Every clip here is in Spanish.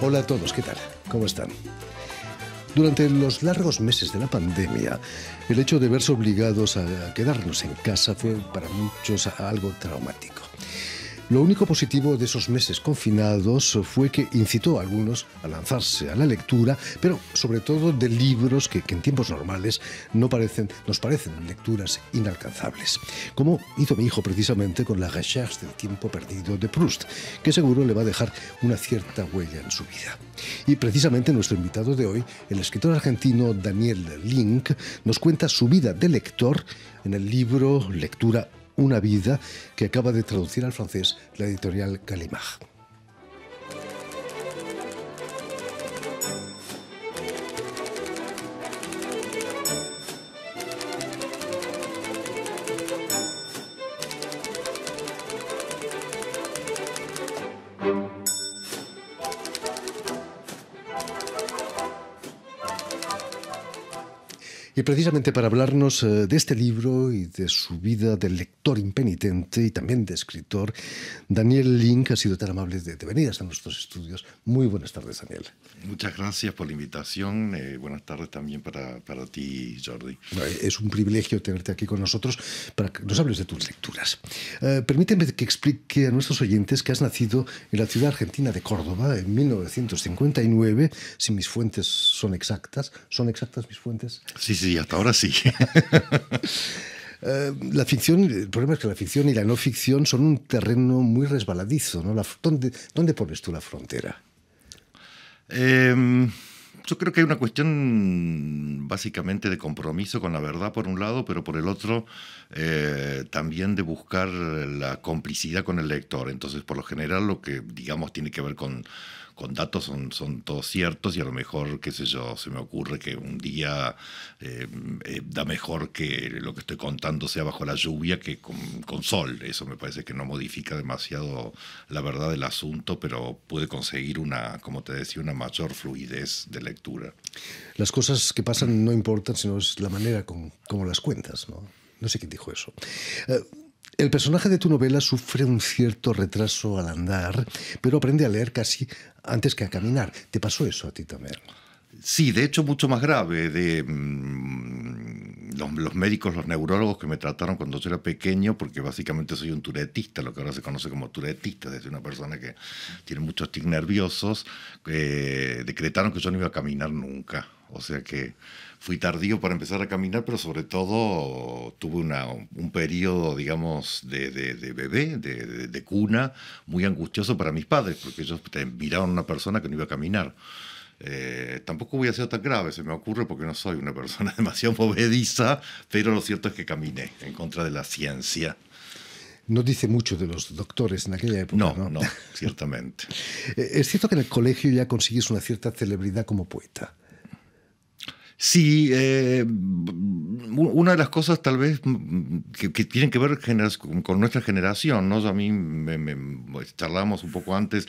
Hola a todos, ¿qué tal? ¿Cómo están? Durante los largos meses de la pandemia, el hecho de verse obligados a quedarnos en casa fue para muchos algo traumático. Lo único positivo de esos meses confinados fue que incitó a algunos a lanzarse a la lectura, pero sobre todo de libros que en tiempos normales nos parecen lecturas inalcanzables, como hizo mi hijo precisamente con La Recherche del tiempo perdido de Proust, que seguro le va a dejar una cierta huella en su vida. Y precisamente nuestro invitado de hoy, el escritor argentino Daniel Link, nos cuenta su vida de lector en el libro Lectura una vida, que acaba de traducir al francés la editorial Gallimard. Y precisamente para hablarnos de este libro y de su vida de lector impenitente y también de escritor, Daniel Link ha sido tan amable de venir hasta nuestros estudios. Muy buenas tardes, Daniel. Muchas gracias por la invitación. Buenas tardes también para ti, Jordi. Es un privilegio tenerte aquí con nosotros para que nos hables de tus lecturas. Permíteme que explique a nuestros oyentes que has nacido en la ciudad argentina de Córdoba en 1959, si mis fuentes son exactas. ¿Son exactas mis fuentes? Sí, hasta ahora sí. La ficción, el problema es que la ficción y la no ficción son un terreno muy resbaladizo, ¿no? ¿Dónde pones tú la frontera? Yo creo que hay una cuestión básicamente de compromiso con la verdad por un lado, pero por el otro también de buscar la complicidad con el lector. Entonces, por lo general, lo que digamos tiene que ver con datos son todos ciertos, y a lo mejor, qué sé yo, se me ocurre que un día da mejor que lo que estoy contando sea bajo la lluvia que con sol. Eso me parece que no modifica demasiado la verdad del asunto, pero puede conseguir como te decía, una mayor fluidez de lectura. Las cosas que pasan no importan, sino es la manera como las cuentas, ¿no? No sé quién dijo eso. El personaje de tu novela sufre un cierto retraso al andar, pero aprende a leer casi antes que a caminar. ¿Te pasó eso a ti también? Sí, de hecho mucho más grave. Los médicos, los neurólogos que me trataron cuando yo era pequeño, porque básicamente soy un turetista, lo que ahora se conoce como turetista, es decir, una persona que tiene muchos tics nerviosos, decretaron que yo no iba a caminar nunca. O sea que fui tardío para empezar a caminar, pero sobre todo tuve un periodo, digamos, de bebé, de cuna, muy angustioso para mis padres, porque ellos miraban a una persona que no iba a caminar. Tampoco hubiera sido tan grave, se me ocurre, porque no soy una persona demasiado movediza, pero lo cierto es que caminé en contra de la ciencia. No dice mucho de los doctores en aquella época, ¿no? No, ciertamente. Es cierto que en el colegio ya consigues una cierta celebridad como poeta. Sí, una de las cosas tal vez que tienen que ver con nuestra generación, ¿no? A mí charlábamos un poco antes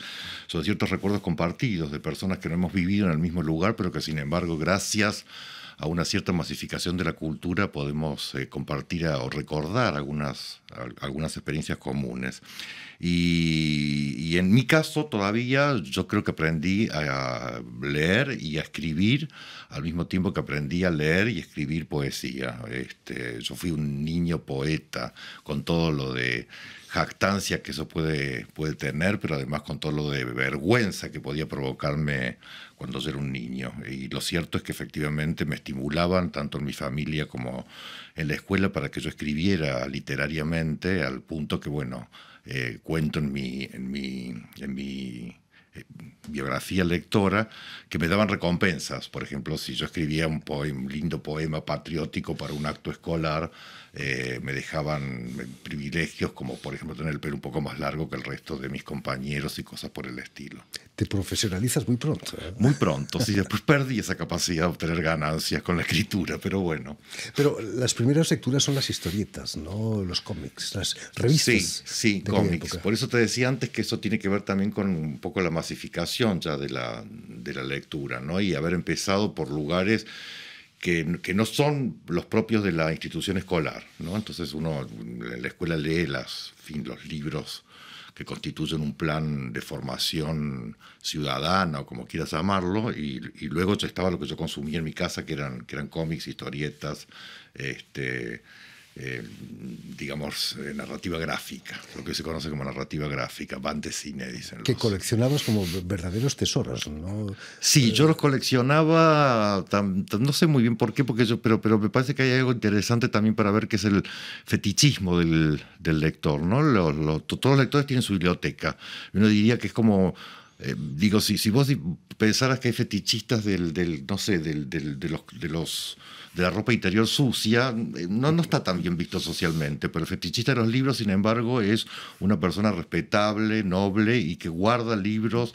sobre ciertos recuerdos compartidos de personas que no hemos vivido en el mismo lugar, pero que sin embargo, gracias a una cierta masificación de la cultura, podemos compartir o recordar algunas experiencias comunes. Y en mi caso todavía yo creo que aprendí a leer y a escribir al mismo tiempo que aprendí a leer y escribir poesía. Yo fui un niño poeta, con todo lo de jactancia que eso puede tener, pero además con todo lo de vergüenza que podía provocarme cuando yo era un niño. Y lo cierto es que efectivamente me estimulaban tanto en mi familia como en la escuela para que yo escribiera literariamente, al punto que, bueno, cuento en mi biografía lectora que me daban recompensas. Por ejemplo, si yo escribía un lindo poema patriótico para un acto escolar, me dejaban privilegios, como por ejemplo tener el pelo un poco más largo que el resto de mis compañeros y cosas por el estilo. Te profesionalizas muy pronto, ¿eh? Muy pronto, sí. Después perdí esa capacidad de obtener ganancias con la escritura, pero bueno. Pero las primeras lecturas son las historietas, ¿no? Los cómics, las revistas. Sí, cómics. Por eso te decía antes que eso tiene que ver también con un poco la masificación ya de la lectura, ¿no? Y haber empezado por lugares que no son los propios de la institución escolar, ¿no? Entonces uno en la escuela lee los libros que constituyen un plan de formación ciudadana o como quieras llamarlo, y luego ya estaba lo que yo consumía en mi casa, que eran cómics, historietas, digamos, narrativa gráfica, lo que se conoce como narrativa gráfica, bande cine, dicen. Que coleccionabas como verdaderos tesoros, ¿no? Sí, yo los coleccionaba, no sé muy bien por qué, pero me parece que hay algo interesante también para ver, que es el fetichismo del lector, ¿no? Todos los lectores tienen su biblioteca. Uno diría que es como... digo, si vos pensaras que hay fetichistas no sé, de la ropa interior sucia, no está tan bien visto socialmente, pero el fetichista de los libros, sin embargo, es una persona respetable, noble y que guarda libros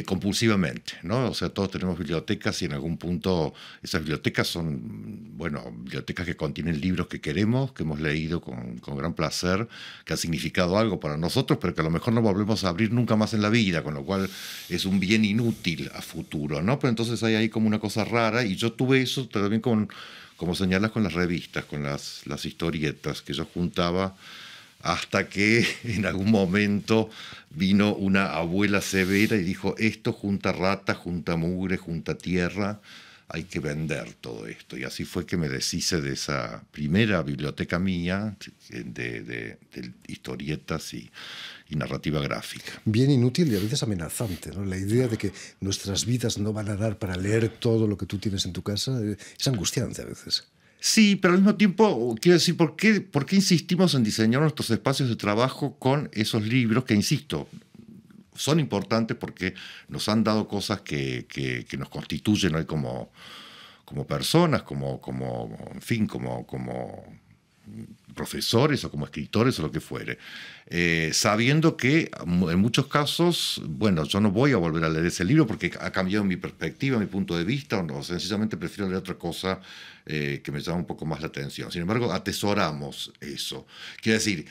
compulsivamente, ¿no? O sea, todos tenemos bibliotecas y en algún punto esas bibliotecas son, bueno, bibliotecas que contienen libros que queremos, que hemos leído con gran placer, que han significado algo para nosotros, pero que a lo mejor no volvemos a abrir nunca más en la vida, con lo cual es un bien inútil a futuro, ¿no? Pero entonces hay ahí como una cosa rara, y yo tuve eso también como señalas, con las revistas, con las historietas que yo juntaba, hasta que en algún momento vino una abuela severa y dijo: esto junta rata, junta mugre, junta tierra, hay que vender todo esto. Y así fue que me deshice de esa primera biblioteca mía de historietas y narrativa gráfica. Bien inútil y a veces amenazante, ¿no? La idea de que nuestras vidas no van a dar para leer todo lo que tú tienes en tu casa es angustiante a veces. Sí, pero al mismo tiempo, quiero decir, ¿por qué insistimos en diseñar nuestros espacios de trabajo con esos libros que, insisto, son importantes porque nos han dado cosas que nos constituyen hoy como personas, en fin, como profesores o como escritores o lo que fuere, sabiendo que en muchos casos, bueno, yo no voy a volver a leer ese libro porque ha cambiado mi perspectiva, mi punto de vista, o sencillamente prefiero leer otra cosa que me llama un poco más la atención. Sin embargo, atesoramos eso. Quiero decir,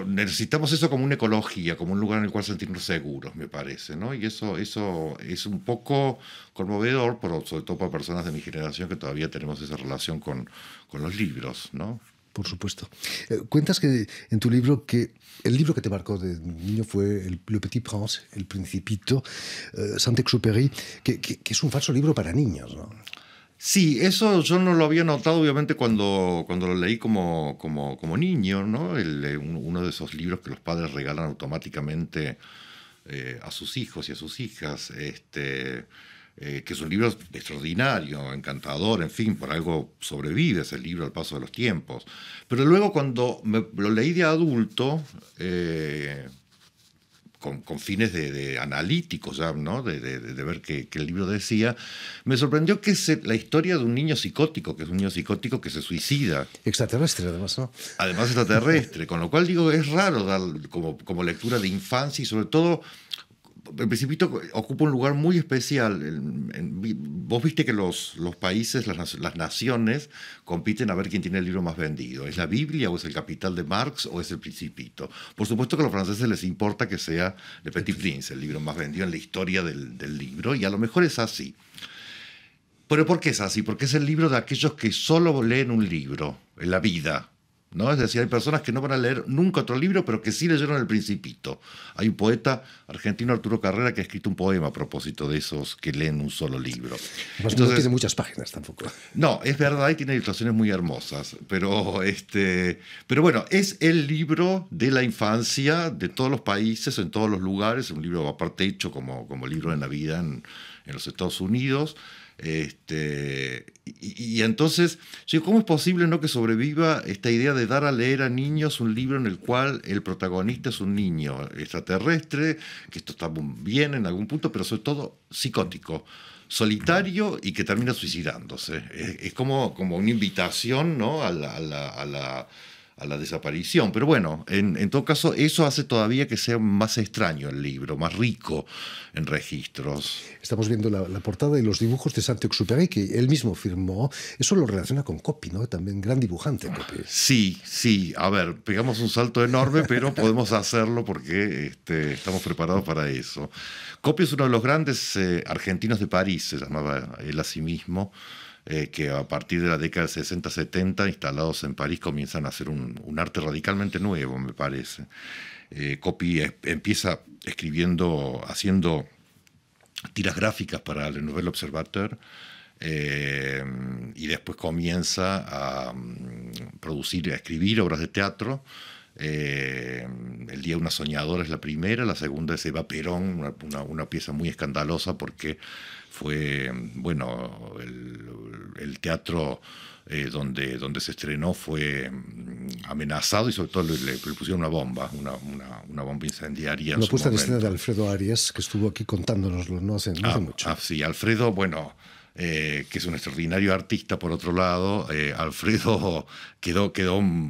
necesitamos eso como una ecología, como un lugar en el cual sentirnos seguros, me parece, ¿no? Y eso es un poco conmovedor, pero sobre todo para personas de mi generación que todavía tenemos esa relación con los libros, ¿no? Por supuesto. Cuentas que en tu libro que el libro que te marcó de niño fue Le Petit Prince, El Principito, Saint-Exupéry, que es un falso libro para niños, ¿no? Sí, eso yo no lo había notado, obviamente, cuando lo leí como niño, ¿no? Uno de esos libros que los padres regalan automáticamente a sus hijos y a sus hijas, que es un libro extraordinario, encantador, en fin, por algo sobrevive ese libro al paso de los tiempos. Pero luego, cuando lo leí de adulto, con fines de analíticos, ya, ¿no? de ver qué el libro decía, me sorprendió que es la historia de un niño psicótico, que es un niño psicótico que se suicida. Extraterrestre, además, ¿no? Además extraterrestre, con lo cual digo, es raro dar como lectura de infancia, y sobre todo El Principito ocupa un lugar muy especial. Vos viste que los países, las naciones, compiten a ver quién tiene el libro más vendido. ¿Es la Biblia o es el Capital de Marx o es El Principito? Por supuesto que a los franceses les importa que sea Le Petit Prince, el libro más vendido en la historia del libro, y a lo mejor es así. ¿Pero por qué es así? Porque es el libro de aquellos que solo leen un libro en la vida, ¿no? Es decir, hay personas que no van a leer nunca otro libro, pero que sí leyeron El Principito. Hay un poeta argentino, Arturo Carrera, que ha escrito un poema a propósito de esos que leen un solo libro. Entonces, no tiene muchas páginas tampoco. No, es verdad, y tiene ilustraciones muy hermosas, pero bueno, es el libro de la infancia de todos los países, en todos los lugares, un libro aparte hecho como libro de Navidad en los Estados Unidos. Y entonces, ¿cómo es posible, no, que sobreviva esta idea de dar a leer a niños un libro en el cual el protagonista es un niño extraterrestre, que esto está bien en algún punto, pero sobre todo psicótico, solitario y que termina suicidándose? Es como una invitación, ¿no? a la desaparición. Pero bueno, en todo caso, eso hace todavía que sea más extraño el libro, más rico en registros. Estamos viendo la portada y los dibujos de Saint-Exupéry, que él mismo firmó. Eso lo relaciona con Copy, ¿no? También gran dibujante, Copy. Sí. A ver, pegamos un salto enorme, pero podemos hacerlo porque estamos preparados para eso. Copy es uno de los grandes argentinos de París, se llamaba él a sí mismo. que a partir de la década del 60-70, instalados en París, comienzan a hacer un arte radicalmente nuevo, me parece. Copy empieza escribiendo, haciendo tiras gráficas para Le Nouvel Observateur, y después comienza a producir, a escribir obras de teatro. El día de una soñadora es la primera, la segunda es Eva Perón, una pieza muy escandalosa porque fue, bueno, el teatro donde se estrenó fue amenazado y sobre todo le pusieron una bomba, una bomba incendiaria. Una puesta en escena de Alfredo Arias, que estuvo aquí contándonoslo no hace mucho. Sí, Alfredo, bueno, que es un extraordinario artista, por otro lado. Alfredo quedó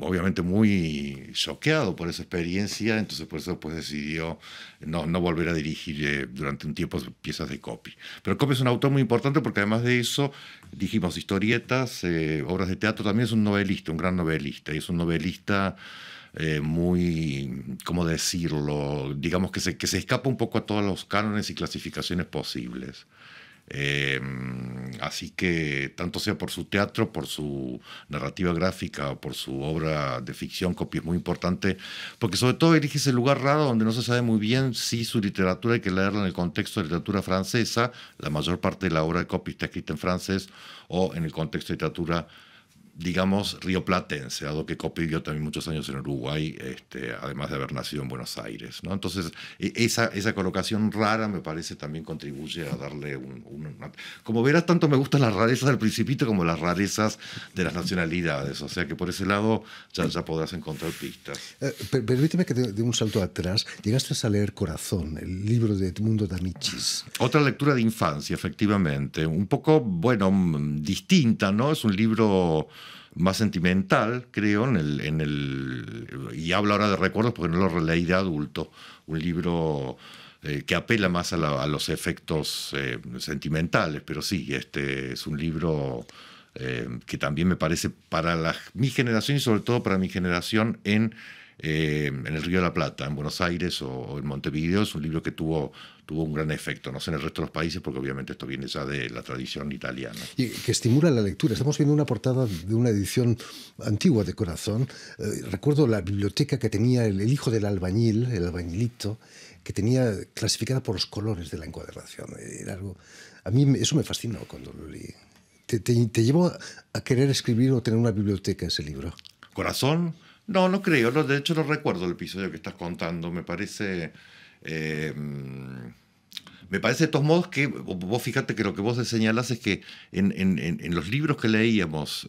obviamente muy choqueado por esa experiencia, entonces por eso pues decidió no volver a dirigir durante un tiempo piezas de Copy. Pero Copy es un autor muy importante porque además de eso, dijimos historietas, obras de teatro, también es un novelista, un gran novelista, y es un novelista muy, ¿cómo decirlo? Digamos que se escapa un poco a todos los cánones y clasificaciones posibles. Así que tanto sea por su teatro, por su narrativa gráfica o por su obra de ficción, Copy es muy importante porque sobre todo elige ese lugar raro donde no se sabe muy bien si su literatura hay que leerla en el contexto de literatura francesa. La mayor parte de la obra de Copy está escrita en francés, o en el contexto de literatura, digamos, rioplatense, dado que Copy vivió también muchos años en Uruguay, además de haber nacido en Buenos Aires, ¿no? Entonces, esa colocación rara me parece también contribuye a darle Como verás, tanto me gustan las rarezas del Principito como las rarezas de las nacionalidades, o sea que por ese lado ya podrás encontrar pistas. Permíteme que dé un salto atrás. Llegaste a leer Corazón, el libro de Edmundo D'Amicis. Otra lectura de infancia, efectivamente, un poco, bueno, distinta, ¿no? Es un libro más sentimental, creo, y hablo ahora de recuerdos porque no lo releí de adulto, un libro que apela más a los efectos sentimentales, pero sí, es un libro que también me parece para mi generación y sobre todo para mi generación en el Río de la Plata, en Buenos Aires o en Montevideo. Es un libro que tuvo un gran efecto, no sé en el resto de los países, porque obviamente esto viene ya de la tradición italiana. Y que estimula la lectura. Estamos viendo una portada de una edición antigua de Corazón. Recuerdo la biblioteca que tenía el hijo del albañil, el albañilito, que tenía clasificada por los colores de la encuadernación. Era algo... A mí eso me fascinó cuando lo leí. ¿Te llevó a querer escribir o tener una biblioteca ese libro? ¿Corazón? No creo. No, de hecho, no recuerdo el episodio que estás contando. Me parece de todos modos que vos fíjate que lo que vos señalás es que en los libros que leíamos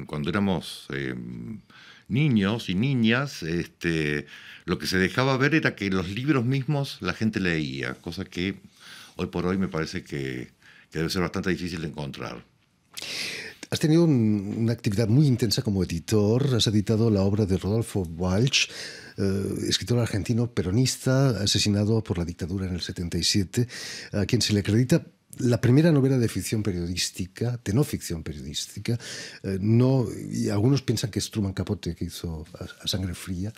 cuando éramos niños y niñas, lo que se dejaba ver era que los libros mismos la gente leía, cosa que hoy por hoy me parece que debe ser bastante difícil de encontrar. Has tenido una actividad muy intensa como editor. Has editado la obra de Rodolfo Walsh, escritor argentino peronista, asesinado por la dictadura en el 77, a quien se le acredita la primera novela de ficción periodística, de no ficción periodística. Y algunos piensan que es Truman Capote, que hizo a Sangre Fría,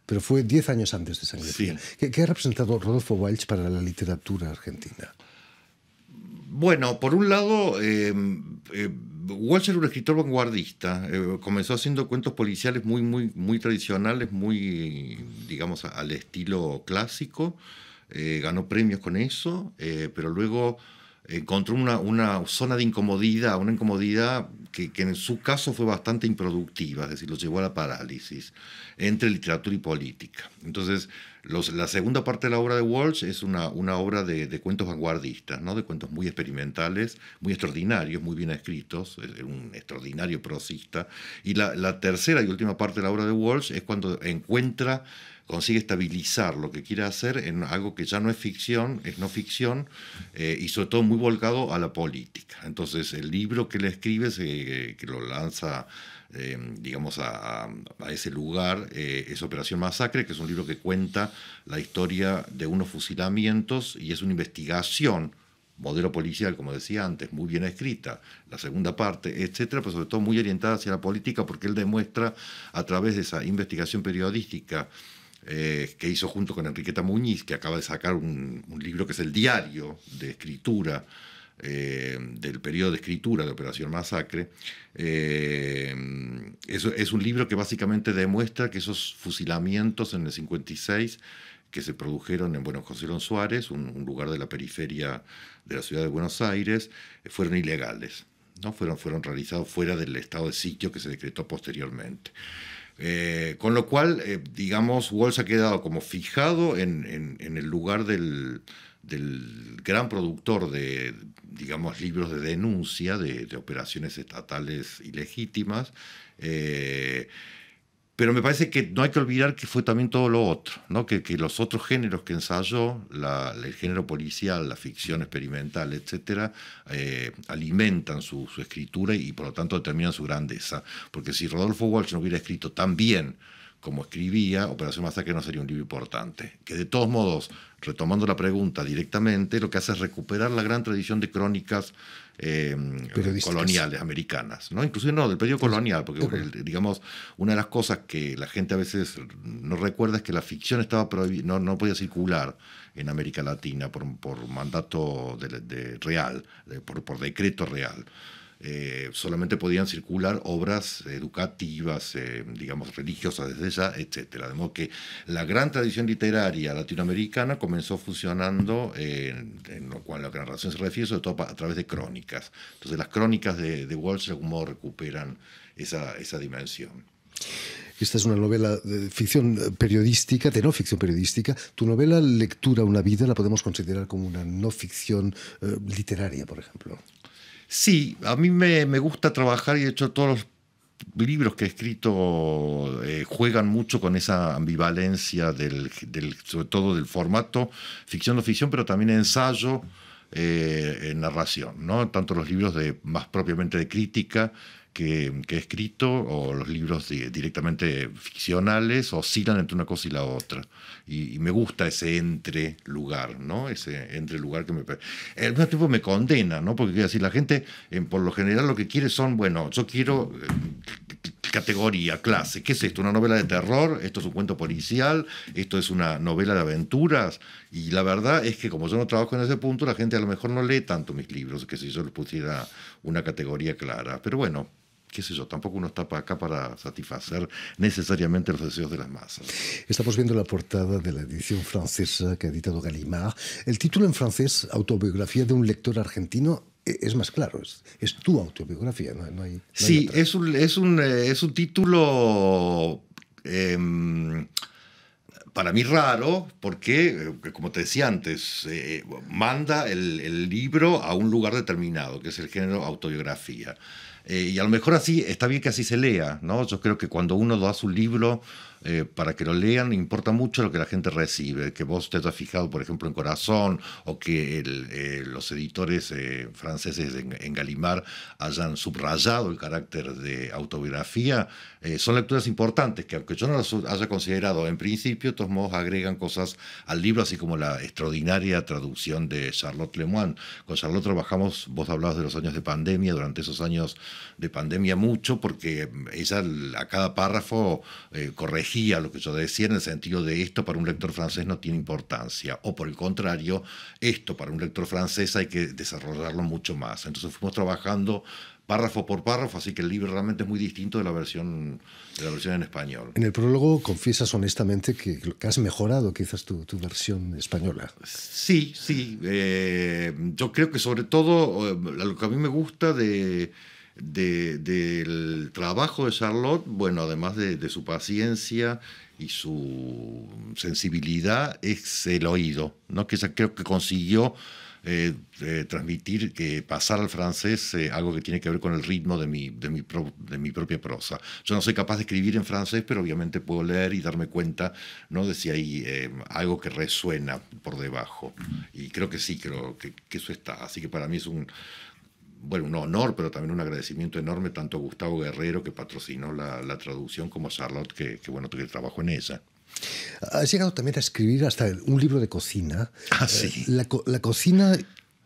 pero fue 10 años antes de Sangre Fría. ¿Qué ha representado Rodolfo Walsh para la literatura argentina? Bueno, por un lado, Walsh era un escritor vanguardista. Comenzó haciendo cuentos policiales muy, muy, muy tradicionales, muy, digamos, al estilo clásico. Ganó premios con eso, pero luego encontró una zona de incomodidad, una incomodidad que en su caso fue bastante improductiva, es decir, lo llevó a la parálisis entre literatura y política. Entonces, la segunda parte de la obra de Walsh es una obra de cuentos vanguardistas, ¿no? De cuentos muy experimentales, muy extraordinarios, muy bien escritos, es un extraordinario prosista. Y la tercera y última parte de la obra de Walsh es cuando consigue estabilizar lo que quiere hacer en algo que ya no es ficción, es no ficción, y sobre todo muy volcado a la política. Entonces, el libro que él escribe, que lo lanza, digamos, a ese lugar, es Operación Masacre, que es un libro que cuenta la historia de unos fusilamientos y es una investigación, modelo policial, como decía antes, muy bien escrita, la segunda parte, etcétera, pero sobre todo muy orientada hacia la política, porque él demuestra a través de esa investigación periodística que hizo junto con Enriqueta Muñiz, que acaba de sacar un libro que es el diario de escritura del periodo de escritura de Operación Masacre. Es un libro que básicamente demuestra que esos fusilamientos en el 56 que se produjeron en José Lon Suárez, un lugar de la periferia de la ciudad de Buenos Aires, fueron ilegales, ¿no? Fueron realizados fuera del estado de sitio que se decretó posteriormente. Con lo cual, digamos, Walsh ha quedado como fijado en el lugar del gran productor de, digamos, libros de denuncia de operaciones estatales ilegítimas. Pero me parece que no hay que olvidar que fue también todo lo otro, ¿no? Que los otros géneros que ensayó, el género policial, la ficción experimental, etcétera, alimentan su escritura y por lo tanto determinan su grandeza. Porque si Rodolfo Walsh no hubiera escrito tan bien como escribía, Operación Masacre no sería un libro importante. Que de todos modos, retomando la pregunta directamente, lo que hace es recuperar la gran tradición de crónicas coloniales americanas, ¿no? Inclusive no, del periodo colonial, porque digamos, una de las cosas que la gente a veces no recuerda es que la ficción estaba prohibida, no podía circular en América Latina por mandato real, por decreto real. Solamente podían circular obras educativas, digamos, religiosas desde ya, etcétera. De modo que la gran tradición literaria latinoamericana comenzó funcionando en lo cual la narración se refiere, sobre todo a través de crónicas. Entonces las crónicas de Walsh de algún modo recuperan esa dimensión. Esta es una novela de ficción periodística, de no ficción periodística. Tu novela Lectura, una vida, la podemos considerar como una no ficción literaria, por ejemplo. Sí, a mí me gusta trabajar y de hecho todos los libros que he escrito juegan mucho con esa ambivalencia sobre todo del formato ficción no ficción, pero también ensayo, narración, ¿no? Tanto los libros más propiamente de crítica que he escrito o los libros directamente ficcionales oscilan entre una cosa y la otra. Y me gusta ese entrelugar, ¿no? Ese entrelugar que al mismo tiempo me condena, ¿no? Porque quiero decir, la gente por lo general lo que quiere son, yo quiero categoría, clase. ¿Qué es esto? ¿Una novela de terror? ¿Esto es un cuento policial? ¿Esto es una novela de aventuras? Y la verdad es que como yo no trabajo en ese punto, la gente a lo mejor no lee tanto mis libros, que si yo les pusiera una categoría clara. Pero bueno, qué sé yo, tampoco uno está acá para satisfacer necesariamente los deseos de las masas. Estamos viendo la portada de la edición francesa que ha editado Gallimard. El título en francés, Autobiografía de un lector argentino, es más claro, es tu autobiografía, no hay sí, es un título para mí raro, porque, como te decía antes, manda el libro a un lugar determinado, que es el género autobiografía. Y a lo mejor así está bien que así se lea, ¿no? Yo creo que cuando uno da su libro para que lo lean, importa mucho lo que la gente recibe, que vos te hayas fijado, por ejemplo, en Corazón, o que los editores franceses en Gallimard hayan subrayado el carácter de autobiografía. Son lecturas importantes que, aunque yo no las haya considerado en principio, de todos modos agregan cosas al libro, así como la extraordinaria traducción de Charlotte Lemoine. Con Charlotte trabajamos, vos hablabas de los años de pandemia, durante esos años de pandemia mucho, porque ella a cada párrafo corregía lo que yo decía en el sentido de esto para un lector francés no tiene importancia, o por el contrario, esto para un lector francés hay que desarrollarlo mucho más. Entonces fuimos trabajando párrafo por párrafo, así que el libro realmente es muy distinto de la versión en español. En el prólogo confiesas honestamente que has mejorado quizás tu versión española. Sí. Yo creo que sobre todo lo que a mí me gusta del trabajo de Charlotte, bueno, además de su paciencia y su sensibilidad, es el oído, ¿no? Que ella creo que consiguió transmitir, que pasar al francés algo que tiene que ver con el ritmo de mi propia prosa. Yo no soy capaz de escribir en francés, pero obviamente puedo leer y darme cuenta, ¿no?, de si hay algo que resuena por debajo. Y creo que sí, creo que eso está. Así que para mí es un honor, pero también un agradecimiento enorme tanto a Gustavo Guerrero, que patrocinó la traducción, como a Charlotte, que trabajó en ella. Has llegado también a escribir hasta un libro de cocina. Sí. La cocina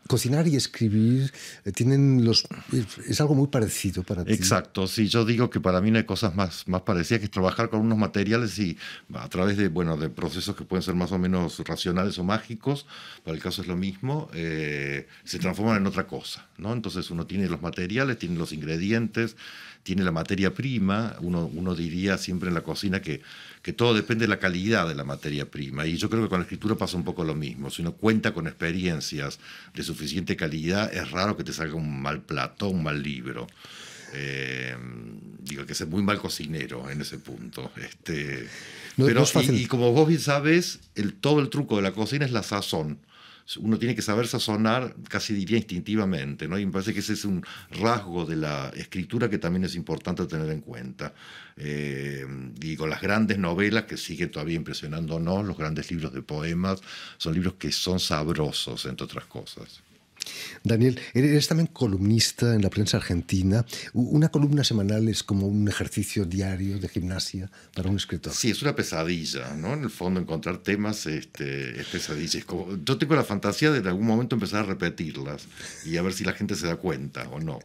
Cocinar y escribir tienen es algo muy parecido para ti. Exacto, sí, yo digo que para mí no hay cosas más parecidas que trabajar con unos materiales y a través de, bueno, de procesos que pueden ser más o menos racionales o mágicos, para el caso es lo mismo, se transforman en otra cosa, ¿no? Entonces uno tiene los materiales, tiene los ingredientes, tiene la materia prima, uno diría siempre en la cocina que todo depende de la calidad de la materia prima, y yo creo que con la escritura pasa un poco lo mismo. Si uno cuenta con experiencias de suficiente calidad, es raro que te salga un mal plato, un mal libro. Digo, que es muy mal cocinero en ese punto. No es fácil. Y como vos bien sabes, todo el truco de la cocina es la sazón. Uno tiene que saber sazonar, casi diría instintivamente, ¿no? Y me parece que ese es un rasgo de la escritura que también es importante tener en cuenta. Digo, las grandes novelas que siguen todavía impresionándonos, los grandes libros de poemas, son libros que son sabrosos, entre otras cosas. Daniel, eres también columnista en la prensa argentina. Una columna semanal es como un ejercicio diario de gimnasia para un escritor. Sí, es una pesadilla, ¿no? En el fondo, encontrar temas es pesadilla. Yo tengo la fantasía de en algún momento empezar a repetirlas y a ver si la gente se da cuenta o no.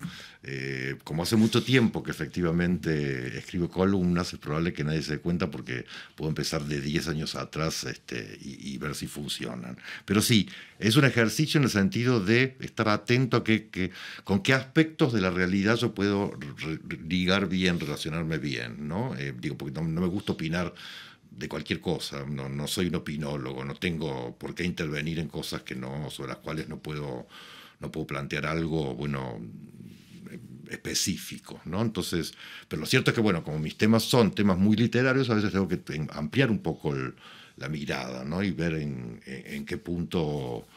Como hace mucho tiempo que efectivamente escribo columnas, es probable que nadie se dé cuenta porque puedo empezar de 10 años atrás y ver si funcionan. Pero sí, es un ejercicio en el sentido de estar atento a con qué aspectos de la realidad yo puedo ligar bien, relacionarme bien, ¿no? Digo, porque no me gusta opinar de cualquier cosa, no soy un opinólogo, no tengo por qué intervenir en cosas sobre las cuales no puedo plantear algo, bueno, específico, ¿no? Entonces, pero lo cierto es que, bueno, como mis temas son temas muy literarios, a veces tengo que ampliar un poco la mirada, ¿no? Y ver en qué punto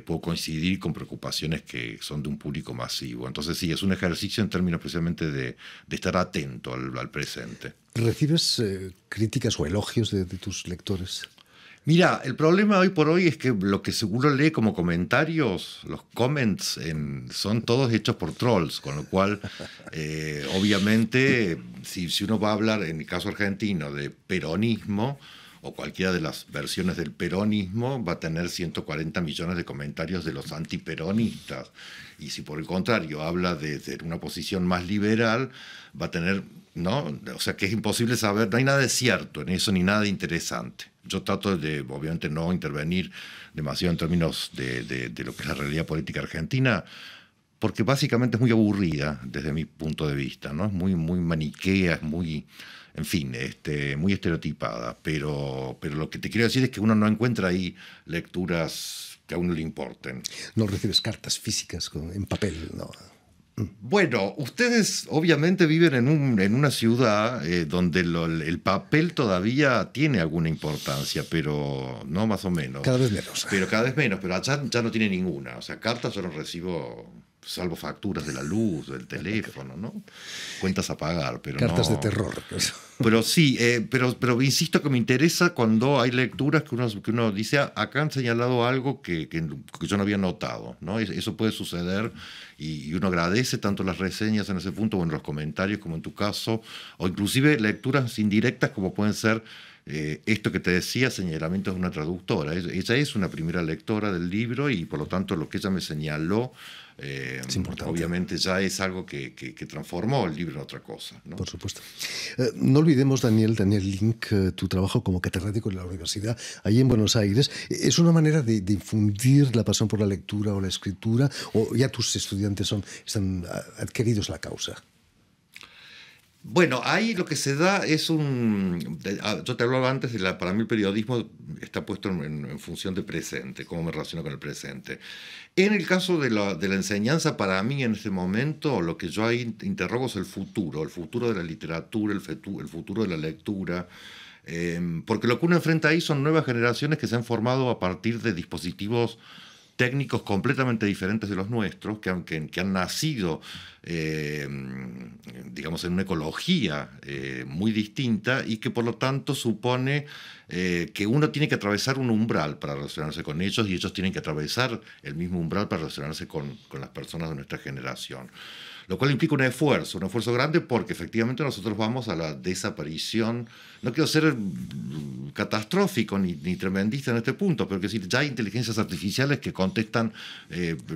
puedo coincidir con preocupaciones que son de un público masivo. Entonces, sí, es un ejercicio en términos precisamente de estar atento al presente. ¿Recibes críticas o elogios de tus lectores? Mira, el problema hoy por hoy es que lo que seguro lee como comentarios, los comments, son todos hechos por trolls, con lo cual, obviamente, si uno va a hablar, en el caso argentino, de peronismo, o cualquiera de las versiones del peronismo, va a tener 140 millones de comentarios de los antiperonistas. Y si por el contrario habla de una posición más liberal, va a tener, ¿no? O sea, que es imposible saber, no hay nada de cierto en eso ni nada de interesante. Yo trato de, obviamente, no intervenir demasiado en términos de lo que es la realidad política argentina, porque básicamente es muy aburrida desde mi punto de vista, ¿no? Es muy maniquea, es muy, en fin, muy estereotipada. Pero lo que te quiero decir es que uno no encuentra ahí lecturas que a uno le importen. No recibes cartas físicas en papel, ¿no? Bueno, ustedes obviamente viven en una ciudad donde el papel todavía tiene alguna importancia, pero no más o menos. Cada vez menos. Pero cada vez menos, pero allá ya no tiene ninguna. O sea, cartas yo no recibo, salvo facturas de la luz, del teléfono, ¿no? Cuentas a pagar, pero cartas no. de terror. Pero sí, pero insisto que me interesa cuando hay lecturas que uno dice, acá han señalado algo que yo no había notado, ¿no? Eso puede suceder y uno agradece tanto las reseñas en ese punto, o en los comentarios, como en tu caso, o inclusive lecturas indirectas como pueden ser esto que te decía, señalamientos de una traductora. Ella es una primera lectora del libro y por lo tanto lo que ella me señaló obviamente ya es algo que transformó el libro en otra cosa, ¿no? Por supuesto. No olvidemos, Daniel Link, tu trabajo como catedrático en la universidad, allí en Buenos Aires. ¿Es una manera de infundir la pasión por la lectura o la escritura, o ya tus estudiantes están adquiridos a la causa? Bueno, ahí lo que se da es yo te hablaba antes para mí el periodismo está puesto en función de presente, cómo me relaciono con el presente. En el caso de la enseñanza, para mí en este momento, lo que yo ahí interrogo es el futuro de la literatura, el futuro de la lectura, porque lo que uno enfrenta ahí son nuevas generaciones que se han formado a partir de dispositivos técnicos completamente diferentes de los nuestros, que han nacido, digamos, en una ecología muy distinta y que por lo tanto supone que uno tiene que atravesar un umbral para relacionarse con ellos y ellos tienen que atravesar el mismo umbral para relacionarse con las personas de nuestra generación. lo cual implica un esfuerzo grande porque efectivamente nosotros vamos a la desaparición. No quiero ser catastrófico ni tremendista en este punto, pero que decir, ya hay inteligencias artificiales que contestan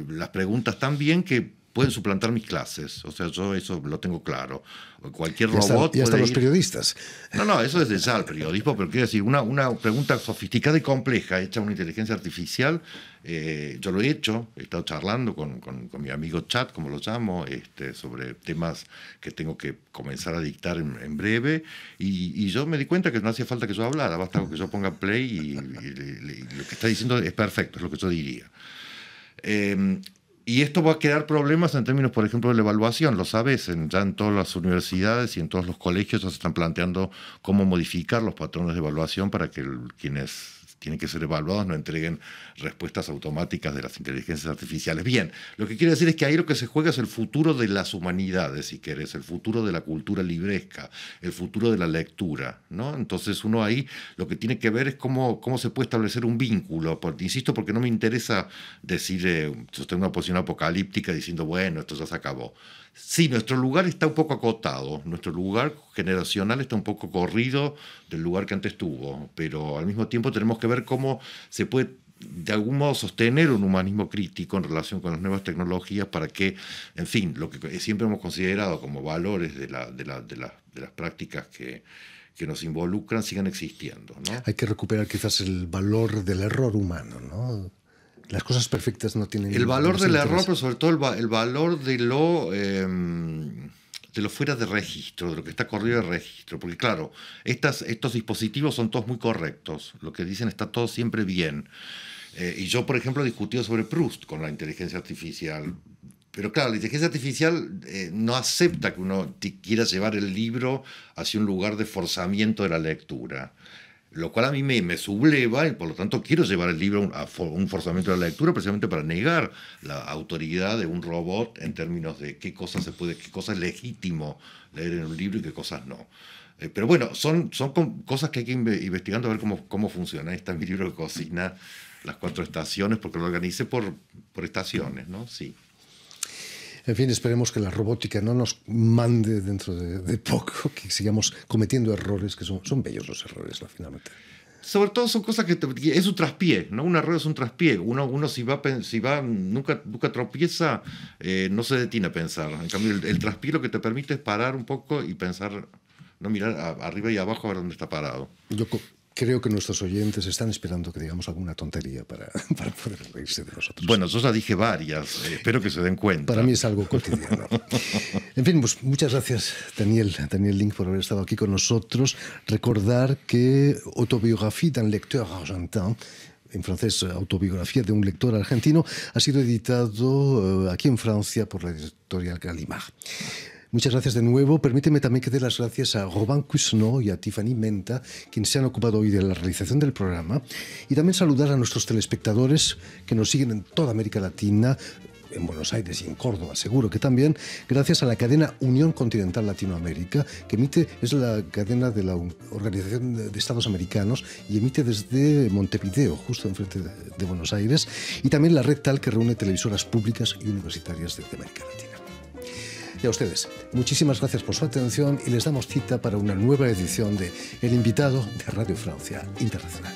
las preguntas tan bien que pueden suplantar mis clases. O sea, yo eso lo tengo claro. Cualquier robot y hasta los periodistas. No, eso es ya el periodismo, pero quiero decir, una pregunta sofisticada y compleja hecha a una inteligencia artificial, yo lo he hecho, he estado charlando con mi amigo Chat, como lo llamo, sobre temas que tengo que comenzar a dictar en breve, y yo me di cuenta que no hacía falta que yo hablara, basta que yo ponga play y lo que está diciendo es perfecto, es lo que yo diría. Y esto va a crear problemas en términos, por ejemplo, de la evaluación. Lo sabes, ya en todas las universidades y en todos los colegios ya se están planteando cómo modificar los patrones de evaluación para que quienes tienen que ser evaluados no entreguen respuestas automáticas de las inteligencias artificiales. Bien, lo que quiero decir es que ahí lo que se juega es el futuro de las humanidades, si querés, el futuro de la cultura libresca, el futuro de la lectura, ¿no? Entonces uno ahí lo que tiene que ver es cómo se puede establecer un vínculo. Insisto, porque no me interesa decir, sostener una posición apocalíptica diciendo, bueno, esto ya se acabó. Sí, nuestro lugar está un poco acotado, nuestro lugar generacional está un poco corrido del lugar que antes tuvo, pero al mismo tiempo tenemos que ver cómo se puede de algún modo sostener un humanismo crítico en relación con las nuevas tecnologías para que, en fin, lo que siempre hemos considerado como valores de las prácticas que nos involucran sigan existiendo, ¿no? Hay que recuperar quizás el valor del error humano, ¿no? Las cosas perfectas no tienen... El valor del error, pero sobre todo el valor de lo fuera de registro, de lo que está corrido de registro. Porque claro, estos dispositivos son todos muy correctos. Lo que dicen está todo siempre bien. Y yo, por ejemplo, he discutido sobre Proust con la inteligencia artificial. Pero claro, la inteligencia artificial no acepta que uno quiera llevar el libro hacia un lugar de forzamiento de la lectura. Lo cual a mí me subleva y por lo tanto quiero llevar el libro a un forzamiento de la lectura precisamente para negar la autoridad de un robot en términos de qué cosas es legítimo leer en un libro y qué cosas no. Pero bueno, son cosas que hay que ir investigando a ver cómo funciona. Ahí está mi libro de cocina, Las 4 estaciones, porque lo organicé por estaciones, ¿no? Sí. En fin, esperemos que la robótica no nos mande dentro de poco, que sigamos cometiendo errores, que son bellos los errores, ¿no? Finalmente. Sobre todo son cosas que es un traspié, ¿no? Un error es un traspié. Uno si va nunca tropieza, no se detiene a pensar. En cambio, el traspié lo que te permite es parar un poco y pensar, no mirar arriba y abajo a ver dónde está parado. Yo creo que nuestros oyentes están esperando que digamos alguna tontería para poder reírse de nosotros. Bueno, yo ya dije varias, espero que se den cuenta. Para mí es algo cotidiano. En fin, pues muchas gracias, Daniel Link, por haber estado aquí con nosotros. Recordar que Autobiographie d'un lecteur argentin, en francés, autobiografía de un lector argentino, ha sido editado aquí en Francia por la editorial Gallimard. Muchas gracias de nuevo. Permíteme también que dé las gracias a Robin Cusno y a Tiffany Menta, quienes se han ocupado hoy de la realización del programa, y también saludar a nuestros telespectadores que nos siguen en toda América Latina, en Buenos Aires y en Córdoba, seguro que también, gracias a la cadena Unión Continental Latinoamérica, que es la cadena de la Organización de Estados Americanos y emite desde Montevideo, justo enfrente de Buenos Aires, y también la red TAL, que reúne televisoras públicas y universitarias de América Latina. Y a ustedes, muchísimas gracias por su atención y les damos cita para una nueva edición de El Invitado de Radio Francia Internacional.